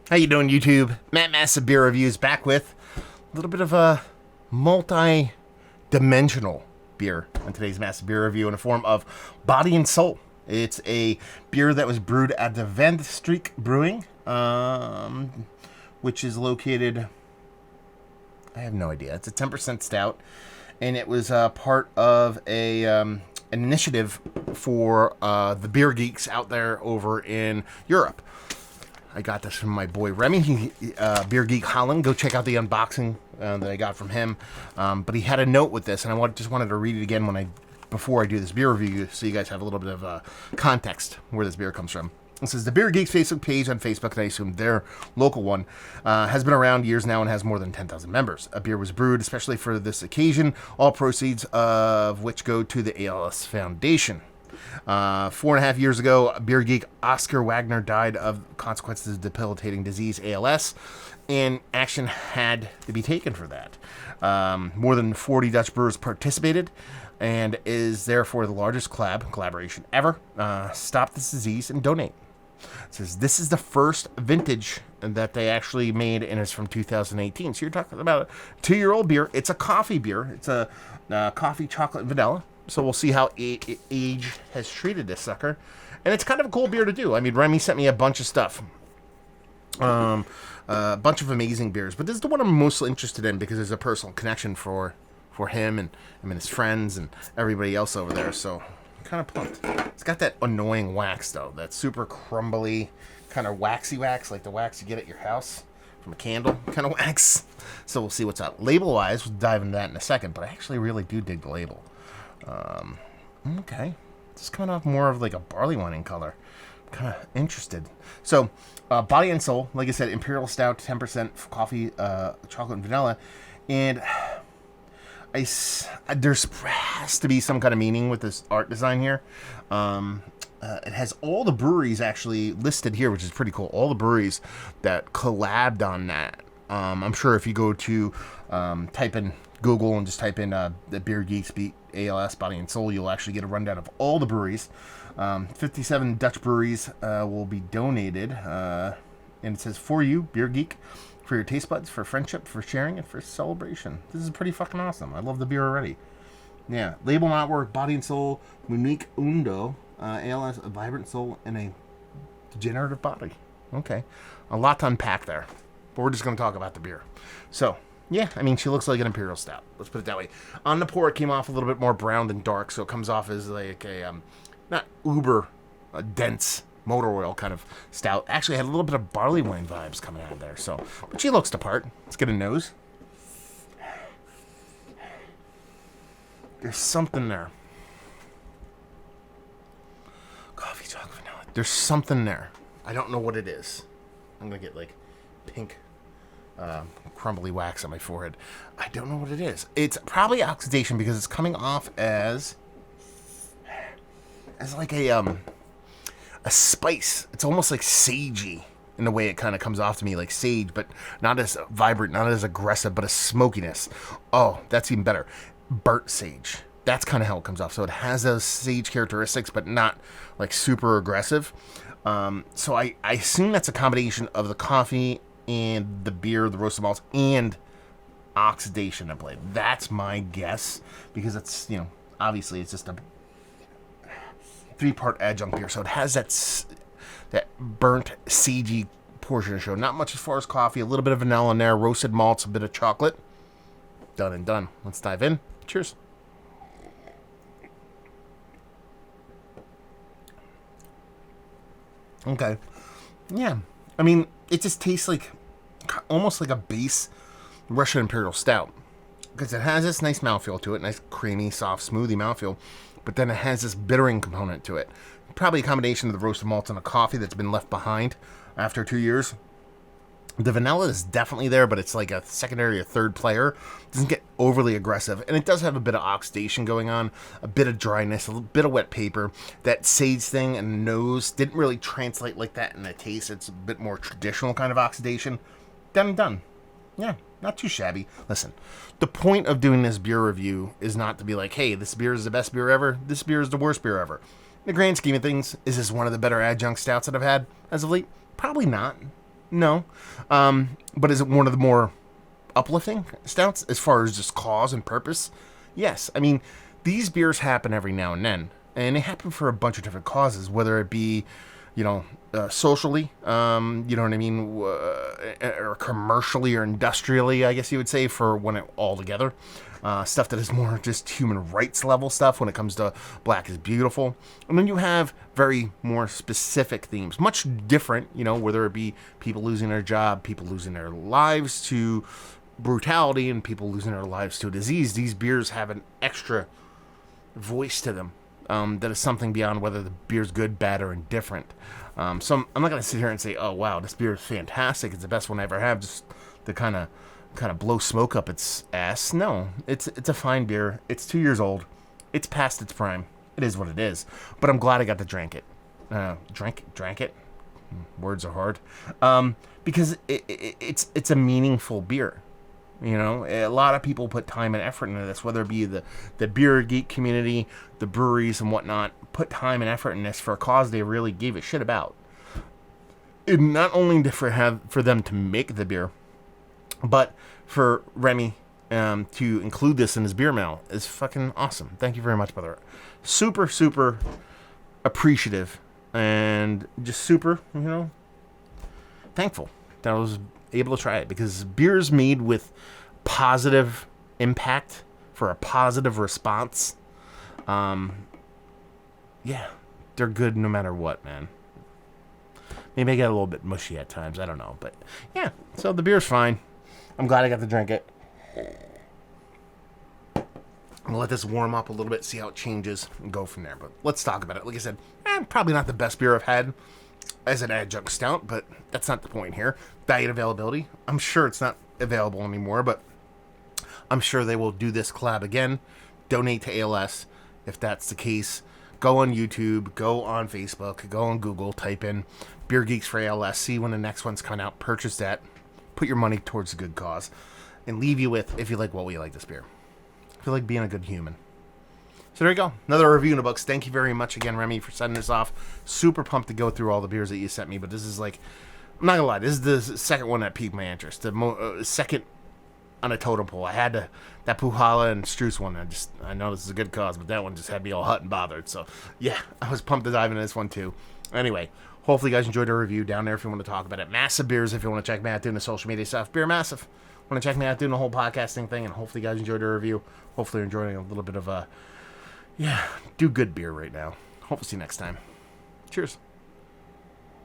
How you doing, YouTube? Matt Massive Beer Reviews back with a little bit of a multi-dimensional beer in today's Massive Beer Review in the form of Body and Soul. It's a beer that was brewed at the vandeStreek Brewing, which is located, I have no idea. It's a 10% stout, and it was part of an initiative for the Beergeeks out there over in Europe. I got this from my boy Remy, Beer Geek Holland. Go check out the unboxing that I got from him. But he had a note with this, and I just wanted to read it again before I do this beer review, so you guys have a little bit of context where this beer comes from. It says, the Beer Geeks Facebook page on Facebook, and I assume their local one, has been around years now and has more than 10,000 members. A beer was brewed especially for this occasion, all proceeds of which go to the ALS Foundation. 4.5 years ago, beer geek Oscar Wagner died of consequences of debilitating disease, ALS, and action had to be taken for that. More than 40 Dutch brewers participated, and is therefore the largest collaboration ever. Stop this disease and donate. It says this is the first vintage that they actually made, and it's from 2018. So you're talking about a 2-year-old beer. It's a coffee beer. It's a coffee, chocolate, and vanilla. So we'll see how age has treated this sucker. And it's kind of a cool beer to do. I mean, Remy sent me a bunch of stuff. A bunch of amazing beers. But this is the one I'm mostly interested in because there's a personal connection for him and his friends and everybody else over there. So I'm kind of pumped. It's got that annoying wax, though. That super crumbly, kind of waxy wax, like the wax you get at your house from a candle kind of wax. So we'll see what's up. Label-wise, we'll dive into that in a second. But I actually really do dig the label. Okay. It's coming off more of like a barley wine in color. I'm kind of interested. So, Body and Soul, like I said, Imperial Stout, 10% coffee, chocolate, and vanilla. And there's has to be some kind of meaning with this art design here. It has all the breweries actually listed here, which is pretty cool. All the breweries that collabed on that. I'm sure if you go to type in Google and just type in the Beer Geeks beat ALS Body and Soul, you'll actually get a rundown of all the breweries. 57 Dutch breweries will be donated, and it says, for you, Beer Geek, for your taste buds, for friendship, for sharing, and for celebration. This is pretty fucking awesome. I love the beer already. Yeah, label artwork, Body and Soul, Unique Undo, ALS, a vibrant soul, and a degenerative body. Okay, a lot to unpack there, but we're just going to talk about the beer. So, yeah, I mean, she looks like an Imperial Stout. Let's put it that way. On the pour, it came off a little bit more brown than dark, so it comes off as like a, not uber dense motor oil kind of stout. Actually, had a little bit of barley wine vibes coming out of there, so. But she looks the part. Let's get a nose. There's something there. Coffee, chocolate, vanilla. There's something there. I don't know what it is. I'm going to get, like, pink crumbly wax on my forehead. I don't know what it is. It's probably oxidation because it's coming off as like a spice. It's almost like sagey in the way it kind of comes off to me, like sage, but not as vibrant, not as aggressive, but a smokiness. Oh, that's even better. Burnt sage. That's kind of how it comes off. So it has those sage characteristics, but not like super aggressive. So I assume that's a combination of the coffee and the beer, the roasted malts, and oxidation at play. That's my guess, because it's, obviously it's just a 3-part adjunct beer, so it has that burnt, sagey portion to show. Not much as far as coffee, a little bit of vanilla in there, roasted malts, a bit of chocolate. Done and done. Let's dive in. Cheers. Okay. Yeah. I mean, it just tastes like almost like a base Russian Imperial Stout, because it has this nice mouthfeel to it, nice creamy, soft, smoothie mouthfeel, but then it has this bittering component to it. Probably a combination of the roasted malts and a coffee that's been left behind after 2 years. The vanilla is definitely there, but it's like a secondary or third player. It doesn't get overly aggressive, and it does have a bit of oxidation going on, a bit of dryness, a bit of wet paper. That sage thing and the nose didn't really translate like that in the taste. It's a bit more traditional kind of oxidation. Done and done. Yeah, not too shabby. Listen, the point of doing this beer review is not to be like, hey, this beer is the best beer ever, this beer is the worst beer ever. In the grand scheme of things, is this one of the better adjunct stouts that I've had as of late? Probably not. No. But is it one of the more uplifting stouts as far as just cause and purpose? Yes. I mean, these beers happen every now and then, and they happen for a bunch of different causes, whether it be, socially, you know what I mean, or commercially or industrially, I guess you would say, for when it all together. Stuff that is more just human rights level stuff when it comes to Black is Beautiful. And then you have very more specific themes, much different, whether it be people losing their job, people losing their lives to brutality, and people losing their lives to a disease. These beers have an extra voice to them that is something beyond whether the beer's good, bad, or indifferent. So I'm not going to sit here and say, oh, wow, this beer is fantastic. It's the best one I ever have, just to kind of blow smoke up its ass. No, it's a fine beer. It's 2 years old. It's past its prime. It is what it is. But I'm glad I got to drink it. Drank it. Words are hard. Because it's a meaningful beer. A lot of people put time and effort into this, whether it be the beer geek community, the breweries and whatnot, put time and effort in this for a cause they really gave a shit about. And not only for them to make the beer, but for Remy to include this in his beer mail is fucking awesome. Thank you very much, brother. Super, super appreciative and just super, thankful that I was able to try it, because beers made with positive impact for a positive response, they're good no matter what, man. Maybe I get a little bit mushy at times, I don't know, but yeah, so the beer's fine. I'm glad I got to drink it. I'm gonna let this warm up a little bit, see how it changes, and go from there. But let's talk about it. Like I said, probably not the best beer I've had as an adjunct stout, but that's not the point here. Diet availability. I'm sure it's not available anymore, but I'm sure they will do this collab again. Donate to ALS if that's the case. Go on YouTube, go on Facebook, go on Google, type in Beergeeks for ALS, see when the next one's coming out, purchase that, put your money towards a good cause, and leave you with, if you like what we like this beer. I feel like being a good human. So there you go. Another review in the books. Thank you very much again, Remy, for sending this off. Super pumped to go through all the beers that you sent me, but this is like, I'm not gonna lie, this is the second one that piqued my interest. The second on a totem pole. I had that Puhala and Struce one. I know this is a good cause, but that one just had me all hot and bothered. So yeah, I was pumped to dive into this one too. Anyway, hopefully you guys enjoyed the review. Down there if you want to talk about it. Massive Beers if you want to check me out doing the social media stuff. Beer Massive. Want to check me out doing the whole podcasting thing, and hopefully you guys enjoyed the review. Hopefully you're enjoying a little bit of do good beer right now. Hope to see you next time. Cheers.